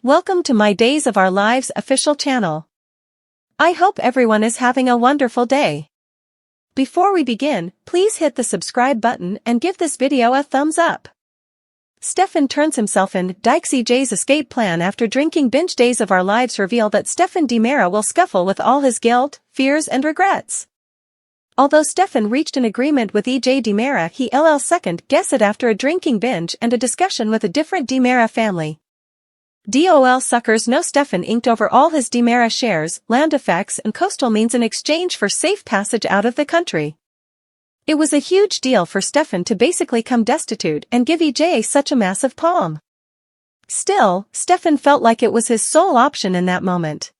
Welcome to my Days of Our Lives official channel. I hope everyone is having a wonderful day. Before we begin, please hit the subscribe button and give this video a thumbs up. Stefan turns himself in. EJ's escape plan after drinking Binge. Days of Our Lives reveal that Stefan will scuffle with all his guilt, fears and regrets. Although Stefan reached an agreement with EJ, he'll second guess it after a drinking binge and a discussion with a different family. Suckers know Stefan inked over all his shares, land effects and coastal means in exchange for safe passage out of the country. It was a huge deal for Stefan to basically come destitute and give EJ such a massive palm. Still, Stefan felt like it was his sole option in that moment.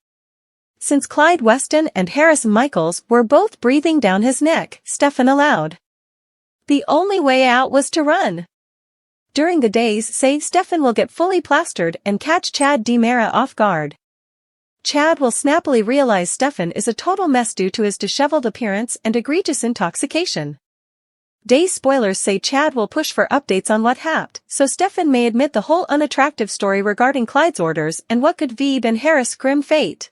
Since Clyde Weston and Harris Michaels were both breathing down his neck, Stefan allowed. The only way out was to run. During the days, Stefan will get fully plastered and catch Chad off guard. Chad will snappily realize Stefan is a total mess due to his disheveled appearance and egregious intoxication. Days spoilers say Chad will push for updates on what happened, so Stefan may admit the whole unattractive story regarding Clyde's orders and what could be and Harris' grim fate.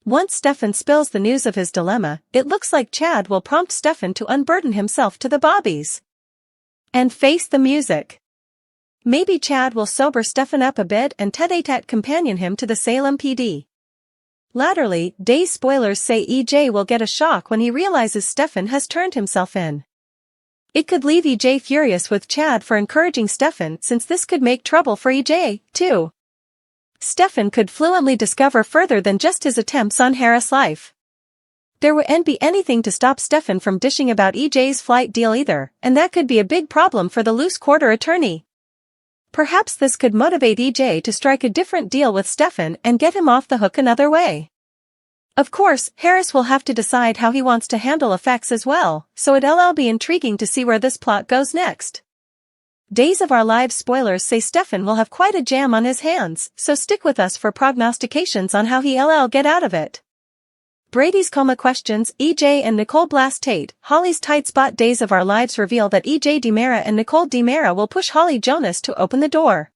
Once Stefan spills the news of his dilemma, it looks like Chad will prompt Stefan to unburden himself to the bobbies and face the music. Maybe Chad will sober Stefan up a bit and tete-a-tete companion him to the Salem PD. Latterly, Days spoilers say EJ will get a shock when he realizes Stefan has turned himself in. It could leave EJ furious with Chad for encouraging Stefan, since this could make trouble for EJ, too. Stefan could fluently discover further than just his attempts on Harris' life. There wouldn't be anything to stop Stefan from dishing about EJ's flight deal either, and that could be a big problem for the loose quarter attorney. Perhaps this could motivate EJ to strike a different deal with Stefan and get him off the hook another way. Of course, Harris will have to decide how he wants to handle effects as well, so it'll be intriguing to see where this plot goes next. Days of Our Lives spoilers say Stefan will have quite a jam on his hands, so stick with us for prognostications on how he'll get out of it. Brady's coma questions. EJ and Nicole blast Tate. Holly's tight spot. Days of Our Lives reveal that EJ and Nicole will push Holly Jonas to open the door.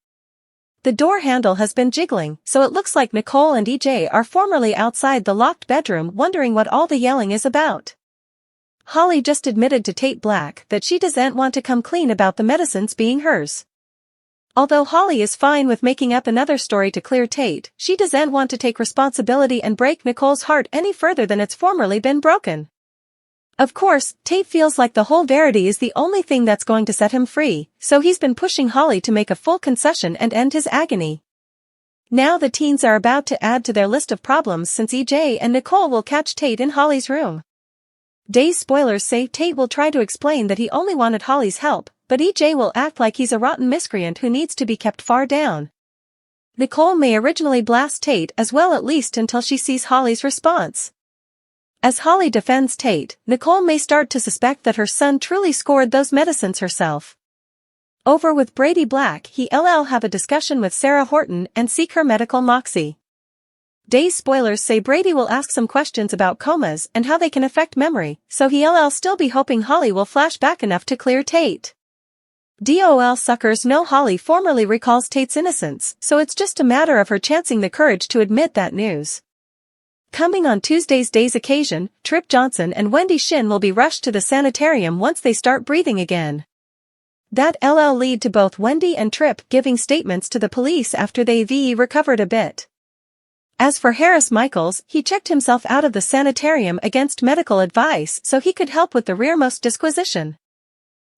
The door handle has been jiggling, so it looks like Nicole and EJ are formerly outside the locked bedroom wondering what all the yelling is about. Holly just admitted to Tate Black that she doesn't want to come clean about the medicines being hers. Although Holly is fine with making up another story to clear Tate, she doesn't want to take responsibility and break Nicole's heart any further than it's formerly been broken. Of course, Tate feels like the whole verity is the only thing that's going to set him free, so he's been pushing Holly to make a full concession and end his agony. Now the teens are about to add to their list of problems since EJ and Nicole will catch Tate in Holly's room. Days spoilers say Tate will try to explain that he only wanted Holly's help, but EJ will act like he's a rotten miscreant who needs to be kept far down. Nicole may originally blast Tate as well, at least until she sees Holly's response. As Holly defends Tate, Nicole may start to suspect that her son truly scored those medicines herself. Over with Brady Black, he'll have a discussion with Sarah Horton and seek her medical moxie. Days spoilers say Brady will ask some questions about comas and how they can affect memory, so he'll still be hoping Holly will flash back enough to clear Tate. Suckers know Holly formerly recalls Tate's innocence, so it's just a matter of her chancing the courage to admit that news. Coming on Tuesday's Days occasion, Trip Johnson and Wendy Shin will be rushed to the sanitarium once they start breathing again. That'll lead to both Wendy and Trip giving statements to the police after they've recovered a bit. As for Harris Michaels, he checked himself out of the sanitarium against medical advice so he could help with the rearmost disquisition.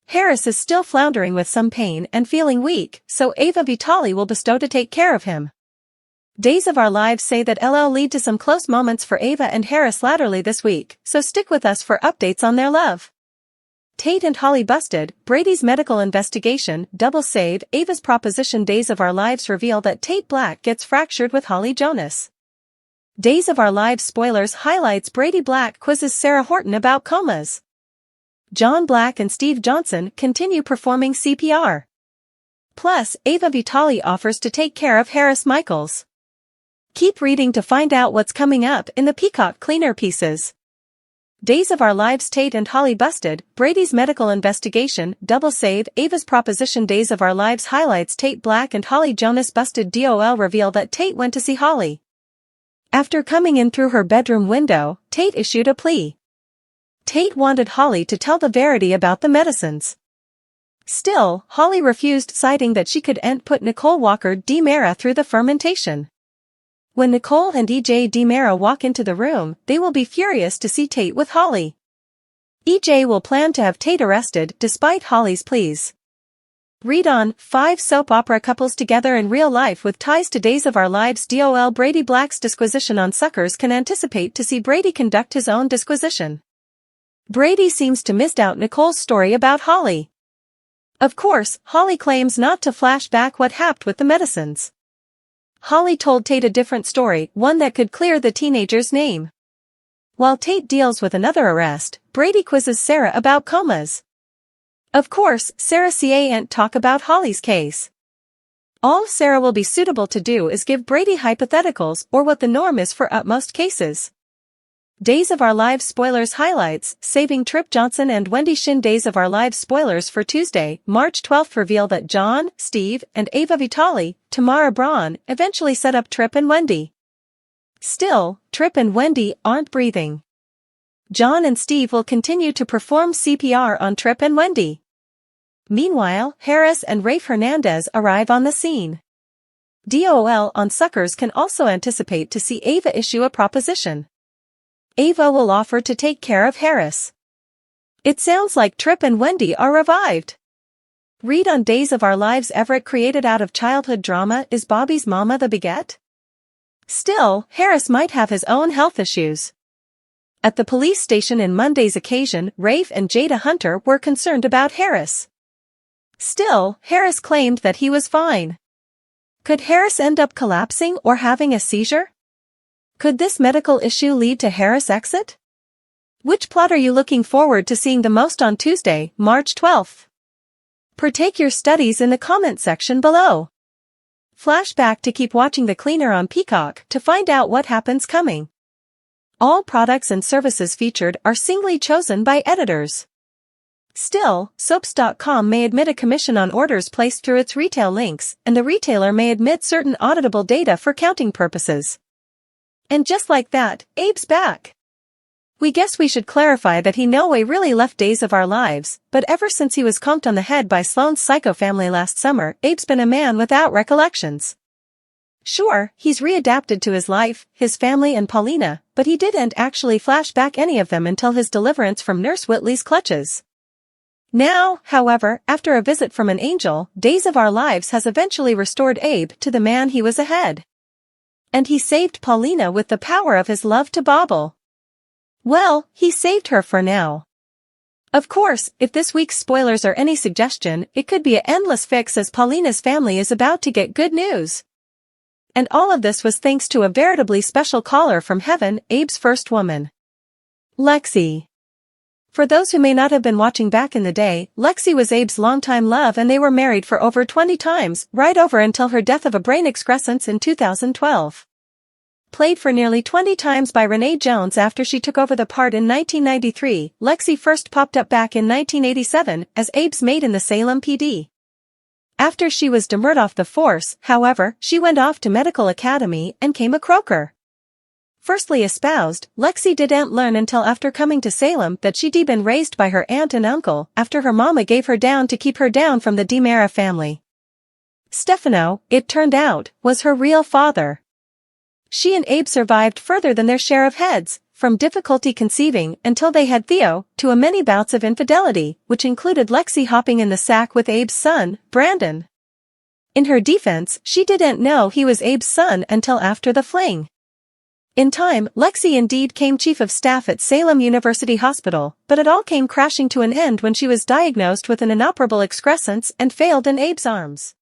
Harris is still floundering with some pain and feeling weak, so Ava Vitali will bestow to take care of him. Days of Our Lives say that'll lead to some close moments for Ava and Harris latterly this week, so stick with us for updates on their love. Tate and Holly busted. Brady's medical investigation. Double save. Ava's proposition. Days of Our Lives reveal that Tate Black gets fractured with Holly Jonas. Days of Our Lives spoilers highlights Brady Black quizzes Sarah Horton about comas. John Black and Steve Johnson continue performing CPR. Plus, Ava Vitali offers to take care of Harris Michaels. Keep reading to find out what's coming up in the Peacock Cleaner pieces. Days of Our Lives Tate and Holly busted, Brady's medical investigation, double save, Ava's proposition. Days of Our Lives highlights Tate Black and Holly Jonas busted. DOL reveal that Tate went to see Holly. After coming in through her bedroom window, Tate issued a plea. Tate wanted Holly to tell the verity about the medicines. Still, Holly refused, citing that she could put Nicole Walker DiMera through the fermentation. When Nicole and EJ DiMera walk into the room, they will be furious to see Tate with Holly. EJ will plan to have Tate arrested despite Holly's pleas. Read on, 5 soap opera couples together in real life with ties to Days of Our Lives. DOL Brady Black's disquisition on suckers can anticipate to see Brady conduct his own disquisition. Brady seems to miss out Nicole's story about Holly. Of course, Holly claims not to flash back what happened with the medicines. Holly told Tate a different story, one that could clear the teenager's name. While Tate deals with another arrest, Brady quizzes Sarah about comas. Of course, Sarah can't talk about Holly's case. All Sarah will be suitable to do is give Brady hypotheticals or what the norm is for most cases. Days of Our Lives spoilers highlights, saving Trip Johnson and Wendy Shin. Days of Our Lives spoilers for Tuesday, March 12 reveal that John, Steve, and Ava Vitale, Tamara Braun, eventually set up Trip and Wendy. Still, Trip and Wendy aren't breathing. John and Steve will continue to perform CPR on Trip and Wendy. Meanwhile, Harris and Rafe Hernandez arrive on the scene. DOL on suckers can also anticipate to see Ava issue a proposition. Ava will offer to take care of Harris. It sounds like Trip and Wendy are revived. Read on Days of Our Lives. Everett created out of childhood drama. Is Bobby's mama the beget? Still, Harris might have his own health issues. At the police station in Monday's occasion, Rafe and Jada Hunter were concerned about Harris. Still, Harris claimed that he was fine. Could Harris end up collapsing or having a seizure? Could this medical issue lead to Harris' exit? Which plot are you looking forward to seeing the most on Tuesday, March 12th? Partake your studies in the comment section below. Flashback to keep watching The Cleaner on Peacock to find out what happens coming. All products and services featured are singly chosen by editors. Still, soaps.com may admit a commission on orders placed through its retail links, and the retailer may admit certain auditable data for counting purposes. And just like that, Abe's back. We guess we should clarify that he no way really left Days of Our Lives, but ever since he was conked on the head by Sloane's psycho family last summer, Abe's been a man without recollections. Sure, he's readapted to his life, his family and Paulina, but he didn't actually flash back any of them until his deliverance from Nurse Whitley's clutches. Now, however, after a visit from an angel, Days of Our Lives has eventually restored Abe to the man he was ahead. And he saved Paulina with the power of his love to bobble. Well, he saved her for now. Of course, if this week's spoilers are any suggestion, it could be an endless fix as Paulina's family is about to get good news. And all of this was thanks to a veritably special caller from heaven, Abe's first woman. Lexi. For those who may not have been watching back in the day, Lexi was Abe's longtime love and they were married for over 20 times, right over until her death of a brain excrescence in 2012. Played for nearly 20 times by Renee Jones after she took over the part in 1993, Lexi first popped up back in 1987 as Abe's maid in the Salem PD. After she was demurred off the force, however, she went off to medical academy and came a croaker. Firstly espoused, Lexi didn't learn until after coming to Salem that she'd been raised by her aunt and uncle after her mama gave her down to keep her down from the DiMera family. Stefano, it turned out, was her real father. She and Abe survived further than their share of heads, from difficulty conceiving until they had Theo, to a many bouts of infidelity, which included Lexi hopping in the sack with Abe's son, Brandon. In her defense, she didn't know he was Abe's son until after the fling. In time, Lexi indeed came chief of staff at Salem University Hospital, but it all came crashing to an end when she was diagnosed with an inoperable excrescence and failed in Abe's arms.